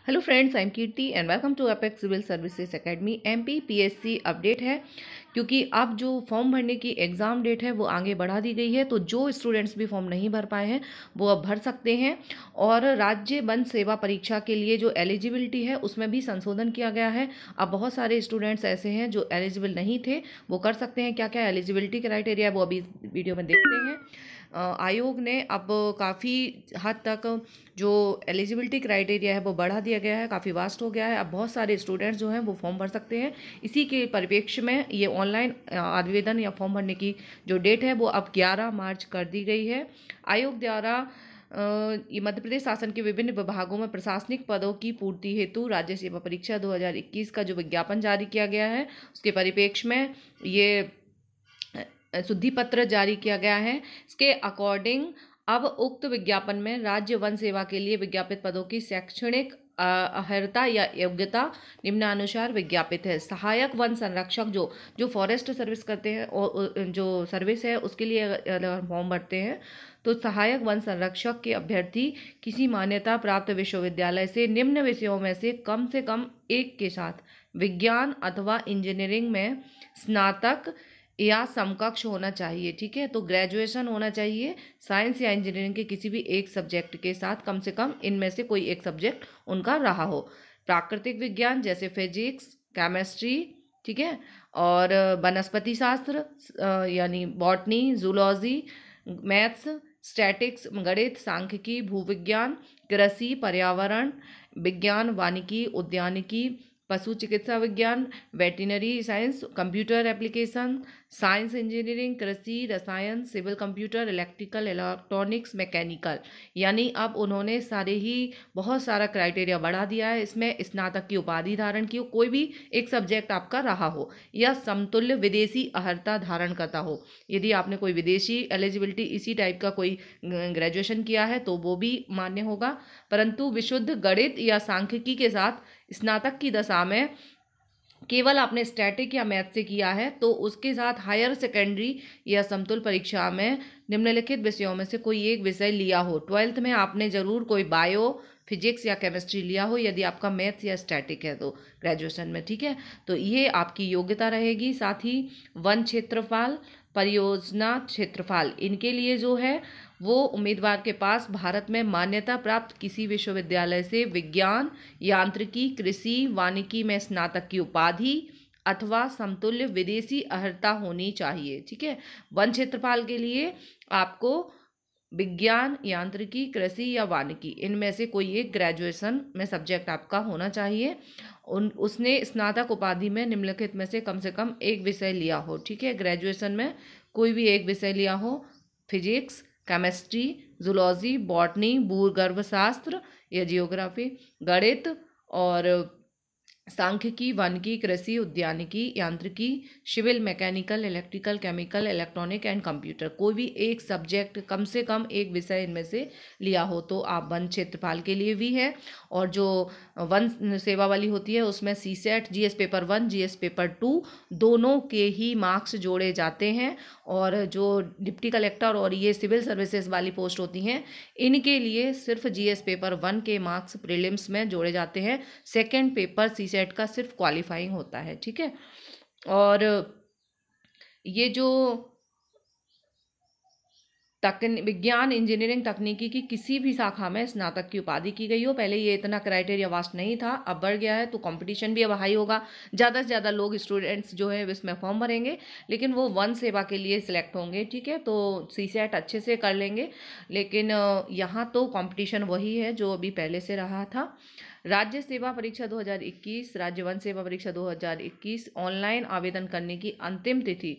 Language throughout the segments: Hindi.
Hello friends, I am Kirti and welcome to Apex civil services academy. MPPSC update है क्योंकि अब जो फॉर्म भरने की एग्ज़ाम डेट है वो आगे बढ़ा दी गई है। तो जो स्टूडेंट्स भी फॉर्म नहीं भर पाए हैं वो अब भर सकते हैं। और राज्य वन सेवा परीक्षा के लिए जो एलिजिबिलिटी है उसमें भी संशोधन किया गया है। अब बहुत सारे स्टूडेंट्स ऐसे हैं जो एलिजिबल नहीं थे, वो कर सकते हैं। क्या क्या एलिजिबिलिटी क्राइटेरिया है वो अभी वीडियो में देखते हैं। आयोग ने अब काफ़ी हद तक जो एलिजिबिलिटी क्राइटेरिया है वो बढ़ा दिया गया है, काफ़ी वास्ट हो गया है। अब बहुत सारे स्टूडेंट्स जो हैं वो फॉर्म भर सकते हैं। इसी के परिप्रेक्ष्य में ये ऑनलाइन आवेदन या फॉर्म भरने की जो डेट है वो अब 11 मार्च कर दी गई है। आयोग द्वारा ये मध्य प्रदेश शासन के विभिन्न विभागों में प्रशासनिक पदों की पूर्ति हेतु राज्य सेवा परीक्षा 2021 का जो विज्ञापन जारी किया गया है उसके परिप्रेक्ष्य में ये शुद्धि पत्र जारी किया गया है। इसके अकॉर्डिंग अब उक्त विज्ञापन में राज्य वन सेवा के लिए विज्ञापित पदों की शैक्षणिक अर्हता या योग्यता निम्नानुसार विज्ञापित है। सहायक वन संरक्षक जो फॉरेस्ट सर्विस करते हैं और जो सर्विस है उसके लिए अगर फॉर्म भरते हैं तो सहायक वन संरक्षक के अभ्यर्थी किसी मान्यता प्राप्त विश्वविद्यालय से निम्न विषयों में से कम एक के साथ विज्ञान अथवा इंजीनियरिंग में स्नातक या समकक्ष होना चाहिए। ठीक है, तो ग्रेजुएशन होना चाहिए साइंस या इंजीनियरिंग के किसी भी एक सब्जेक्ट के साथ, कम से कम इनमें से कोई एक सब्जेक्ट उनका रहा हो। प्राकृतिक विज्ञान जैसे फिजिक्स, केमिस्ट्री, ठीक है, और वनस्पति शास्त्र यानी बॉटनी, जूलॉजी, मैथ्स, स्टैटिक्स, गणित, सांख्यिकी, भूविज्ञान, कृषि, पर्यावरण विज्ञान, वानिकी, उद्यानिकी, पशु चिकित्सा विज्ञान, veterinary science, computer application, science engineering, कृषि, रसायन, civil computer, electrical, electronics, mechanical. यानी अब उन्होंने सारे ही बहुत सारा क्राइटेरिया बढ़ा दिया है। इसमें स्नातक की उपाधि धारण की हो, कोई भी एक सब्जेक्ट आपका रहा हो, या समतुल्य विदेशी अर्हता धारण करता हो। यदि आपने कोई विदेशी एलिजिबिलिटी इसी टाइप का कोई ग्रेजुएशन किया है तो वो भी मान्य होगा। परंतु विशुद्ध गणित या सांख्यिकी के साथ स्नातक की दशा में केवल आपने स्टैटिक या मैथ से किया है तो उसके साथ हायर सेकेंडरी या समतुल्य परीक्षा में निम्नलिखित विषयों में से कोई एक विषय लिया हो। 12th में आपने जरूर कोई बायो, फिजिक्स या केमिस्ट्री लिया हो यदि आपका मैथ्स या स्टैटिक है तो ग्रेजुएशन में। ठीक है, तो ये आपकी योग्यता रहेगी। साथ ही वन क्षेत्रफल, परियोजना क्षेत्रफल, इनके लिए जो है वो उम्मीदवार के पास भारत में मान्यता प्राप्त किसी विश्वविद्यालय से विज्ञान, यांत्रिकी, कृषि, वानिकी में स्नातक की उपाधि अथवा समतुल्य विदेशी अर्हता होनी चाहिए। ठीक है, वन क्षेत्रफल के लिए आपको विज्ञान, यांत्रिकी, कृषि या वानिकी इनमें से कोई एक ग्रेजुएशन में सब्जेक्ट आपका होना चाहिए। उसने स्नातक उपाधि में निम्नलिखित में से कम एक विषय लिया हो। ठीक है, ग्रेजुएशन में कोई भी एक विषय लिया हो, फिजिक्स, केमिस्ट्री, जूलॉजी, बॉटनी, भूगर्भशास्त्र या जियोग्राफी, गणित और सांख्यिकी, वानिकी, कृषि, उद्यानिकी, यांत्रिकी, civil, mechanical, electrical, chemical, electronic and computer, कोई भी एक सब्जेक्ट कम से कम एक विषय इनमें से लिया हो तो आप वन क्षेत्रफल के लिए भी है। और जो वन सेवा वाली होती है उसमें CSAT, GS paper 1, GS paper 2 दोनों के ही मार्क्स जोड़े जाते हैं। और जो डिप्टी कलेक्टर और ये सिविल सर्विसेज वाली पोस्ट होती हैं इनके लिए सिर्फ जीएस पेपर 1 के मार्क्स प्रीलिम्स में जोड़े जाते हैं। सेकेंड पेपर सीसेट का सिर्फ क्वालिफाइंग होता है। ठीक है, और ये जो विज्ञान, इंजीनियरिंग, तकनीकी की किसी भी शाखा में स्नातक की उपाधि की गई हो, पहले ये इतना क्राइटेरिया वास्ट नहीं था, अब बढ़ गया है तो कंपटीशन भी अब हाई होगा। ज़्यादा से ज़्यादा लोग स्टूडेंट्स जो है इसमें फॉर्म भरेंगे, लेकिन वो वन सेवा के लिए सिलेक्ट होंगे। ठीक है, तो सीसेट अच्छे से कर लेंगे, लेकिन यहाँ तो कंपटीशन वही है जो अभी पहले से रहा था। राज्य सेवा परीक्षा 2021, राज्य वन सेवा परीक्षा 2021 ऑनलाइन आवेदन करने की अंतिम तिथि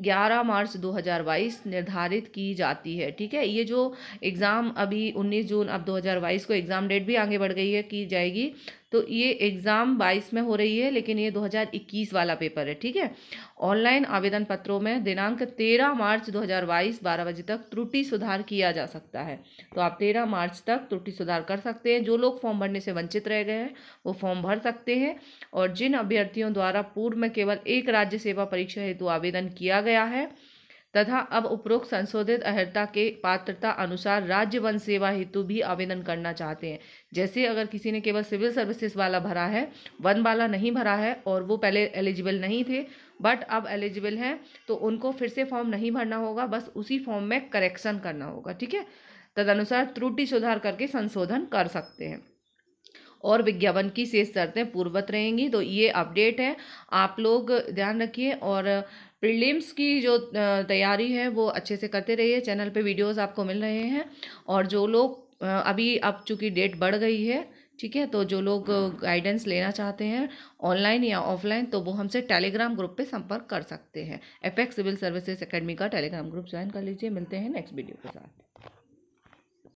11 मार्च 2022 निर्धारित की जाती है। ठीक है, ये जो एग्ज़ाम अभी 19 जून अब 2022 को एग्ज़ाम डेट भी आगे बढ़ गई है, की जाएगी। तो ये एग्ज़ाम 22 में हो रही है लेकिन ये 2021 वाला पेपर है। ठीक है, ऑनलाइन आवेदन पत्रों में दिनांक 13 मार्च 2022 12 बजे तक त्रुटि सुधार किया जा सकता है। तो आप 13 मार्च तक त्रुटि सुधार कर सकते हैं। जो लोग फॉर्म भरने से वंचित रह गए हैं वो फॉर्म भर सकते हैं। और जिन अभ्यर्थियों द्वारा पूर्व में केवल एक राज्य सेवा परीक्षा हेतु आवेदन किया गया है तथा अब उपरोक्त संशोधित अर्हता के पात्रता अनुसार राज्य वन सेवा हेतु भी आवेदन करना चाहते हैं। जैसे अगर किसी ने केवल सिविल सर्विसेज वाला भरा है, वन वाला नहीं भरा है और वो पहले एलिजिबल नहीं थे बट अब एलिजिबल हैं, तो उनको फिर से फॉर्म नहीं भरना होगा, बस उसी फॉर्म में करेक्शन करना होगा। ठीक है, तदनुसार त्रुटि सुधार करके संशोधन कर सकते हैं और विज्ञापन की शेष शर्तें पूर्ववत रहेंगी। तो ये अपडेट है, आप लोग ध्यान रखिए और प्रीलिम्स की जो तैयारी है वो अच्छे से करते रहिए। चैनल पे वीडियोस आपको मिल रहे हैं और जो लोग अभी अब चूँकि डेट बढ़ गई है, ठीक है, तो जो लोग गाइडेंस लेना चाहते हैं ऑनलाइन या ऑफलाइन, तो वो हमसे टेलीग्राम ग्रुप पे संपर्क कर सकते हैं। एपेक्स सिविल सर्विसेज एकेडमी का टेलीग्राम ग्रुप ज्वाइन कर लीजिए। मिलते हैं नेक्स्ट वीडियो के साथ।